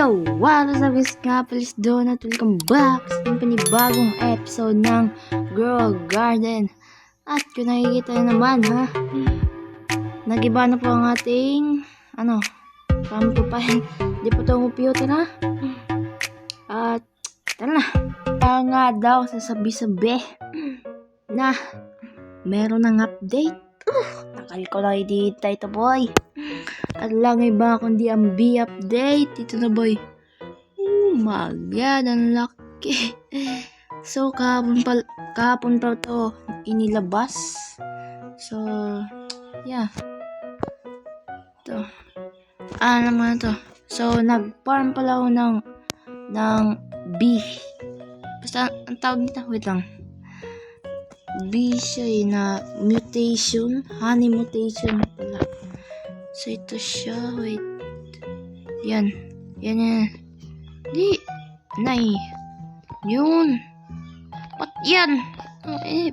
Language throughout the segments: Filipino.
Yo! What is up guys? Nga palis doon at welcome back sa panibagong episode ng Girl Garden. At kung nakikita nyo naman ha, nagiba na po ang ating kami po pa di po itong computer ha. At tara na, nga daw sasabi-sabi na meron ng update. Takal ko na i-dita ito boy. At lang iba kundi ang B-update. Ito na boy. Oh my god, ang laki. So kahapon pa ito inilabas. So yeah. Ito. Naman ito. So nag-farm pala ako ng bee. Basta ang tawag nito, wait lang. Bee siya na mutation. Honey mutation pala. So, ito siya. Wait. Yan. Yan. Di. Nay. Yun. What yan?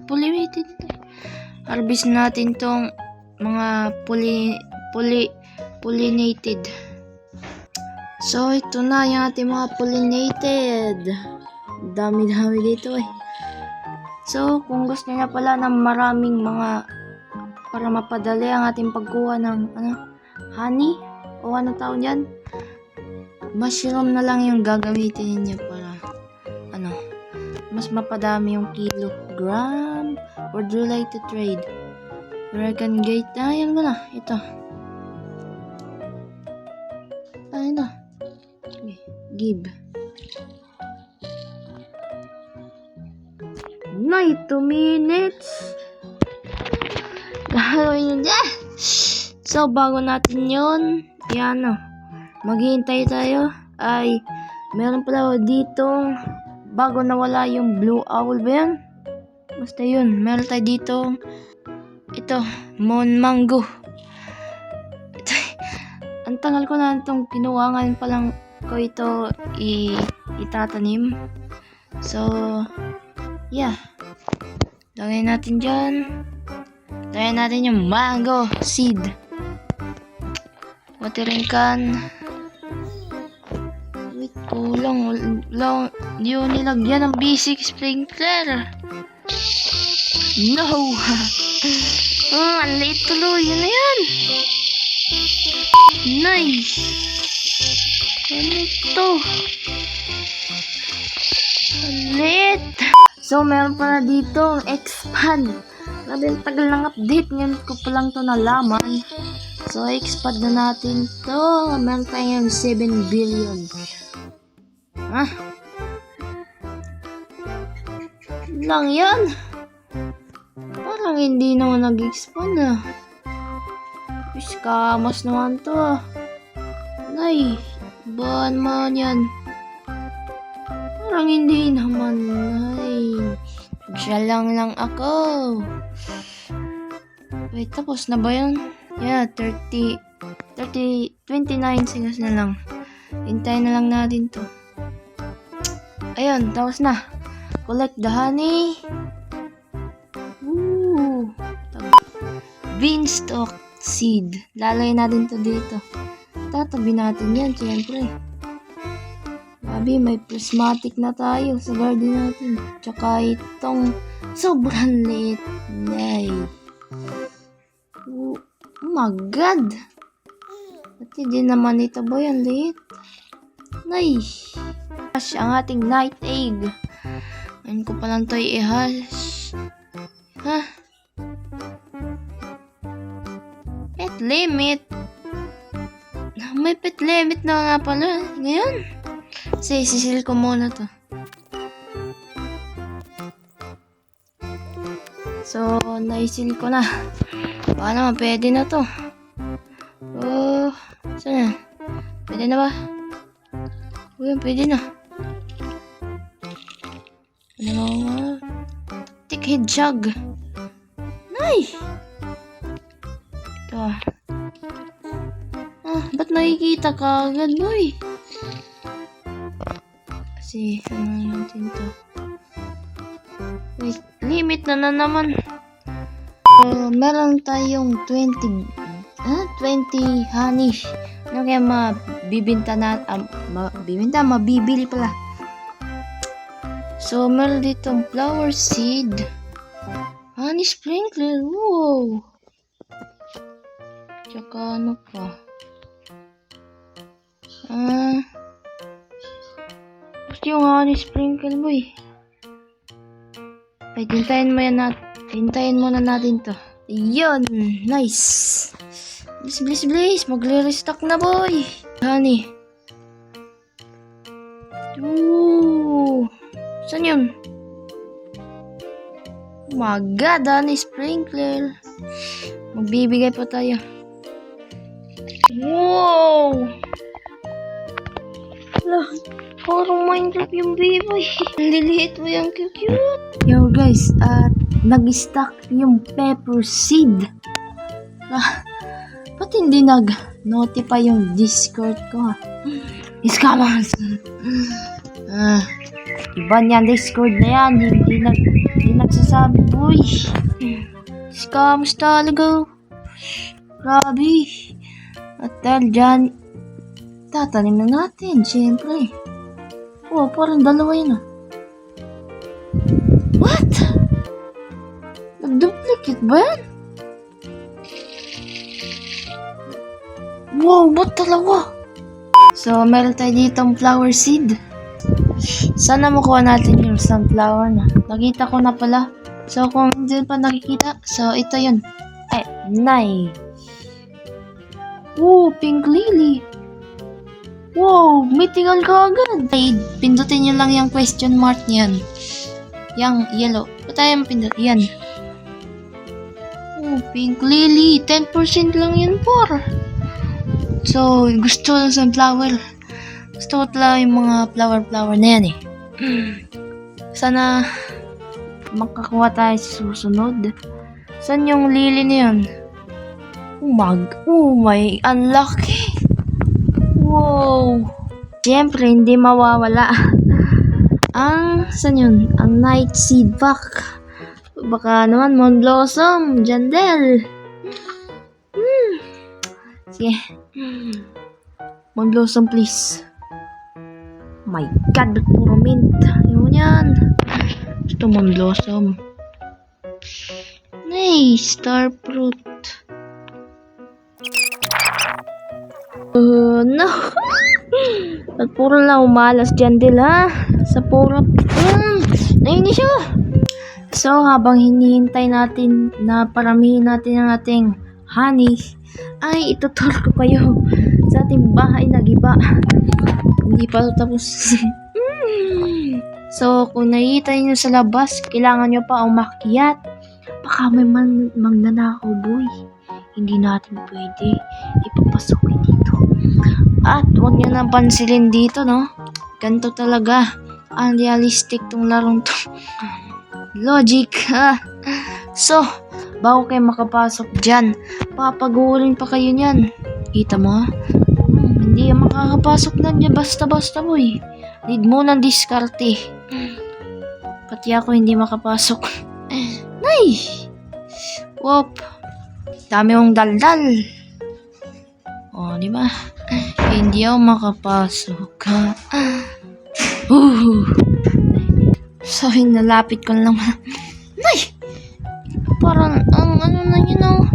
Pollinated. Harvest natin tong mga pollinated. So, ito na yung ating mga pollinated. Dami-dami dito eh. So, kung gusto niya pala ng maraming mga para mapadali ang ating pagkuha ng honey o tawag yan, mushroom na lang yung gagamitin niya para mas mapadami yung kilogram. Would you like to trade? American Gate. Yan mo na. Ito. Ito. Okay. Give. 2 minutes. So, bago natin yun, maghihintay tayo, ay meron pala dito, bago nawala yung blue owl ba yan? Basta yun, meron tayo dito, ito, mon mango. Ito, ang tagal ko na itong kinuha, ngayon pa lang ko ito itatanim. So, yeah. Lagay natin dyan. Lagyan natin yung mango seed. Watering can. Wait, kulang. Hindi ko nilagyan ng basic sprinkler. No! Ang late tuloy. Yun na yan. Nice! Ano ito? Ang late! So, meron pala dito expand. Grabe, ang tagal ng update. Ngayon ko pa lang ito nalaman. So, expand na natin to. Meron tayong 7 billion. Lang yan. Parang hindi naman nag-expand Iskamas naman to Nay, ba naman yan? Parang hindi naman. Nay, siya lang ako. Wait, tapos na ba yun? Yeah, 29 seconds na lang. Hintayin na lang natin to. Ayun, tapos na. Collect the honey. Beanstalk seed. Lalagay natin to dito. Tatabi natin yan, siyempre. Sabi, may prismatic na tayo sa garden natin. Tsaka itong sobrang liit. Oh my god! At hindi naman ito boy, ang liit. Nice! Hash ang ating night egg. Ngayon ko pa lang ito i-hash. Pet limit. May pet limit na nga pala. Ngayon. Kasi sisil ko muna to. So, naisil ko na. Baka naman pwede na to. Saan na? Pwede na ba? Pwede na. Tick hedgehog. Nice! Ito. Ba't nakikita ka agad, boy? Kasi, natin to. Wait, limit na naman. Meron tayong 20 honey. Ano kaya bibinta mabibili pala. So, meron ditong flower seed. Honey sprinkler. Wow! Tsaka ano pa? Gusto yung honey sprinkle mo eh. Ay, hintayin muna natin to. Yun! Nice! Please. Magre-restock na, boy! Honey. Ooh! Saan yun? Oh my God, honey sprinkler. Magbibigay pa tayo. Wow! Parang Minecraft yung baby. Liliit mo yung cute. Yo guys, nag-stock yung pepper seed. Ba't hindi nag-notify yung Discord ko? Scammers! Iba niyan Discord na yan. Hindi nagsasabi, boy. Scammers talaga. Grabe. At dahil dyan, tatanim na natin, syempre. Oh, parang dalawa yun ah. What? Nag-duplicate ba yan? Wow, ba't dalawa? So, meron tayo ditong flower seed. Sana makuha natin yung sunflower na. Nakita ko na pala. So, kung hindi pa nakikita, so ito yun. Nice. Oh, pink lily. Wow, mythical ka agad. Ay, pindutin nyo lang yung question mark niyan. Yang yellow. Ba't tayo pindut? Yan. Oh, pink lily. 10% lang yun por. So, gusto ng sunflower. Gusto ko talaga yung mga flower na yan eh. Sana makakuha tayo sa susunod. Saan yung lily na yun? Oh my, unlucky. Wow! Siyempre, hindi mawawala. Saan yun? Ang night seed pack. Baka naman, Mon Blossom, Jandel. Sige. Mon Blossom, please. My God, ba't puro mint? Yun yan. Gusto Mon Blossom. Nice, star fruit. No. At puro lang umalas dyan din ha. Sa puro. Nainis siya. So, habang hinihintay natin na paramihin natin ang ating honey, ay ituturo ko kayo sa ating bahay na giba. Hindi pa tapos. So, kung nakikita nyo sa labas, kailangan nyo pa umakyat. Baka may magnanakaw, boy. Hindi natin pwede ipapasok dito. At huwag nyo nang pansilin dito, no? Ganito talaga. Unrealistic tong larong to. Logic, ha? So, bago kayo makapasok dyan, papagulin pa kayo nyan. Kita mo, ha? Hindi makakapasok na dyan basta-basta, boy. Need mo ng diskarte. Pati ako hindi makapasok. Nice! Whoop! Dami mong daldal. Oh, di ba? Hindi ako makapasok. So, nalapit ko lang. Nay! Parang, ano na yun, oh.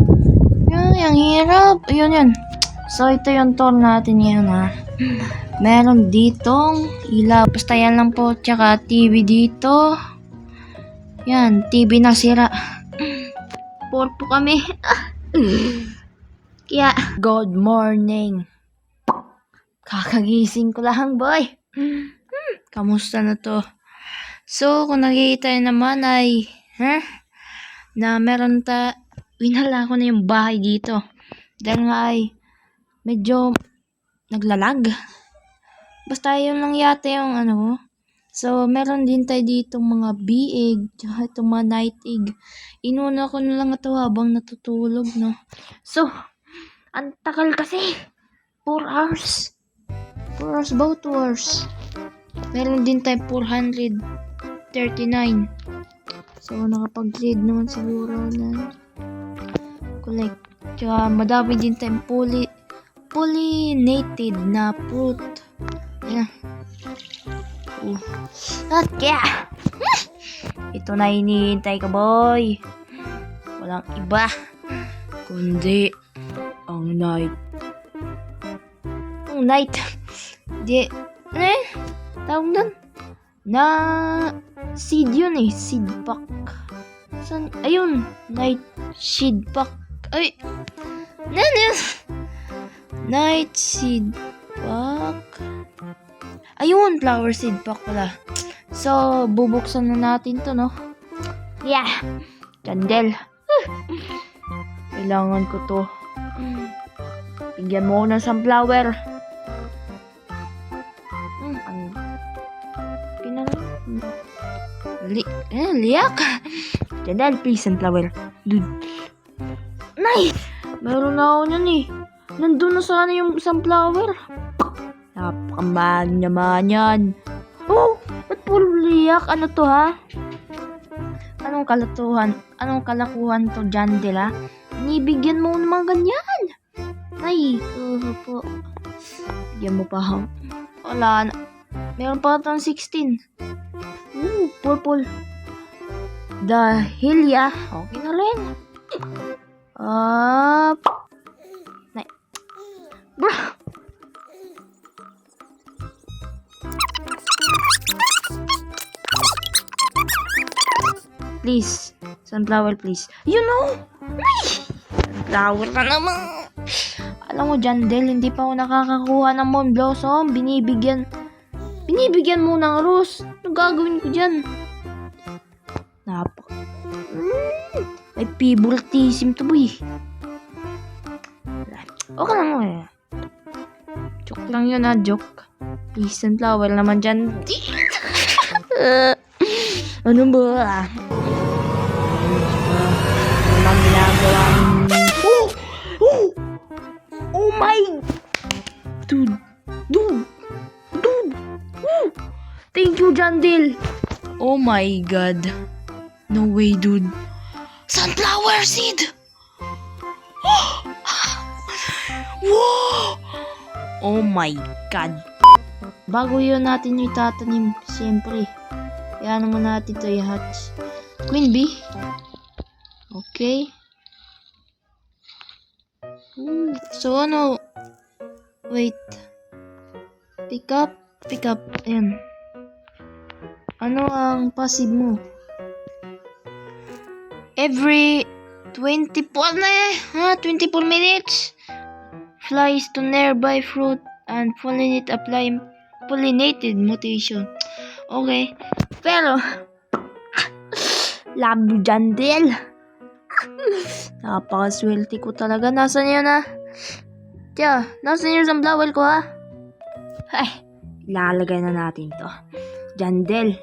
Yung hirap. Yun. So, ito yung tour natin ngayon, ha. Meron ditong ilaw. Basta yan lang po. Tsaka TV dito. Yan, TV na sira. Poor po kami. Kaya, good morning. Kakagising ko lang, boy. Kamusta na to? So, kung nakikita naman ay, na meron winala ko na yung bahay dito. Dahil nga ay, medyo naglalag. Basta yun lang yata yung ano. So, meron din tayo dito mga bee-egg, tsaka itong mga night egg. Inuna ko na lang ito habang natutulog, no? So, ang tagal kasi. 4 hours. 4 hours, about 2 hours. Meron din tayo 439. So, nakapag-trade naman siguro na collect. Tsaka, madami din tayong pollinated na fruit. Ayan. At kaya, ito na hinihintay ko, boy. Walang iba kundi ang night. Ang night. Di, tawag doon? Na seed yun seed pack. San? Ayun, night seed pack. Ay, night seed pack. Ayun, flower seed pack pala. So, bubuksan na natin to, no? Yeah, candle. Kailangan ko to. Bigyan mo ako ng sunflower. Liyak. Candle, please, sunflower. Dude. Nay! Meron na ako niyan Nandun na sana yung sunflower. Napakamahal naman yan. Oh, ba't puro liyak? Ano to, ha? Anong kalakuhan to, Jandel, ha? Nibigyan mo naman ganyan. Ay, po. Bigyan mo pa, ha? Wala na. Meron pa itong 16. Purple. Dahilya. Okay na rin. Bro. Please. Sunflower, please. You know. Sunflower na naman. Alam mo, Jandel, hindi pa ako nakakakuha ng Moon Blossom. Binibigyan mo ng rose. Ano gagawin ko dyan? May favoritism to, boy. Okay lang Joke lang yun, joke. Please, sunflower naman dyan. Ano ba? Anong ginagawa? Oh my! Dude! Thank you, Jandel. Oh my god. No way, dude. Sunflower seed! Wow! Oh my god. Bago yun natin yung itatanim, siyempre. Kaya naman natin ito i-hatch. Queen bee. Okay. So ano? Wait. Pick up. Ayan. Ano ang passive mo? Every 24 minutes flies to nearby fruit and pollinated mutation. Okay. Pero love you, Jandel. Napakaswerte ko talaga. Nasaan yun, ha? Nasaan yung sunflower ko, ha? Ay, lalagay na natin to. Jandel,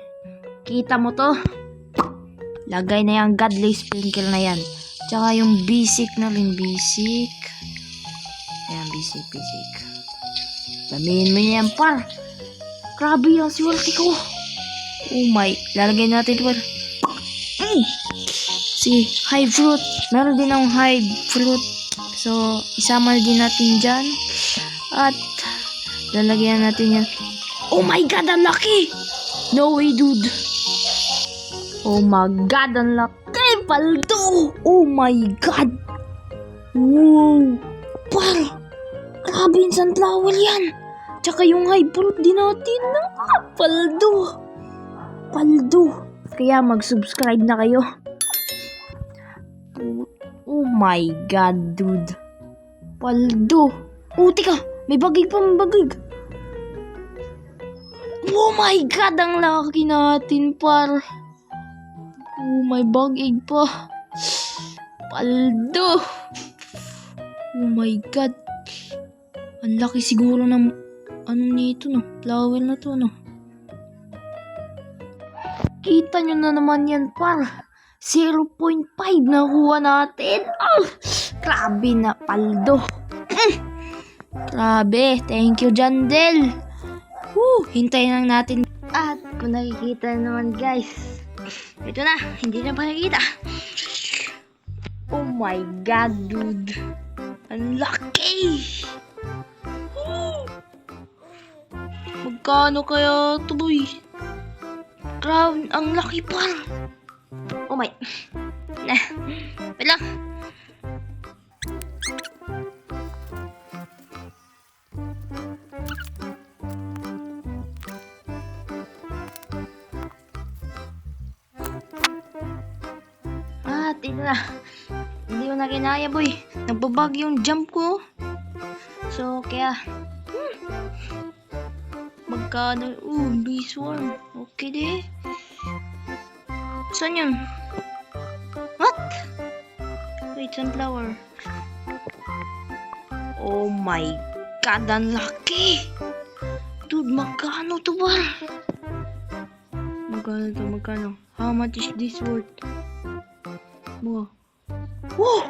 kita mo to? Lagay na yung godly sprinkle na yan. Tsaka yung basic na rin. Basic. Ayan, basic. Damihin mo yan, par. Grabe yung swerte ko. Oh my. Lalagay natin ito. Si high fruit. Meron din akong high fruit. So, isama din natin dyan. At, lalagyan natin yan. Oh my god, ang laki! No way, dude. Oh my god, ang laki! Paldo! Oh my god! Wow! Par! Grabe yung sunflower yan! Tsaka yung high fruit din natin. Paldo! Kaya mag-subscribe na kayo. Oh my god, dude. Paldo! Oh, tika! May bagig pa, Oh my god, ang laki natin, par. Oh, may bagig pa. Paldo! Oh my god. Ang laki siguro ng nito, no? Flower na to, no? Kita nyo na naman yan, par. 0.5 nakuha natin. Grabe na, paldo. Grabe. Thank you, Jandel. Hintayin lang natin. At kung nakikita naman, guys. Ito na. Hindi na pa nakikita. Oh my god, dude. Ang laki. magkano kaya ito, boy? Grabe, ang laki pa. Oh my. Nah, wait lang. Ito na. Hindi ko na kinaya, boy. Nagbabag yung jump ko. So, kaya magkano? Base worm. Okay, di. Saan yun? What? Wait, sunflower. Oh my God, ang laki. Dude, magkano to ba? Magkano to? Magkano? How much is this worth? Wow. Wow!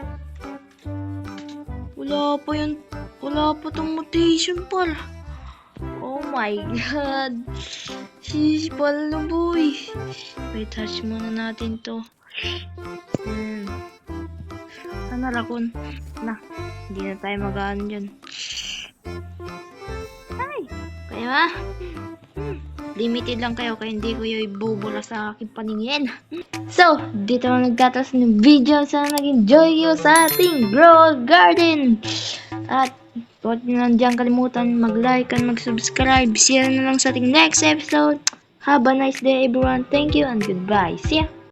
Wala pa tong mutation pal. Oh my God. Sheesh pal na boy. Wait, touch muna natin to. Sana rakon. Na, hindi na tayo magaan dyan. Ay! Kaya ba? Limited lang kayo kaya hindi ko yung ibubula sa aking paningin. So, dito na nagtatas ng video. Sana nag-enjoy kayo sa ating Grow Garden. At huwag nyo lang dyan kalimutan mag-like and mag-subscribe. See you na lang sa ating next episode. Have a nice day everyone. Thank you and goodbye. See ya!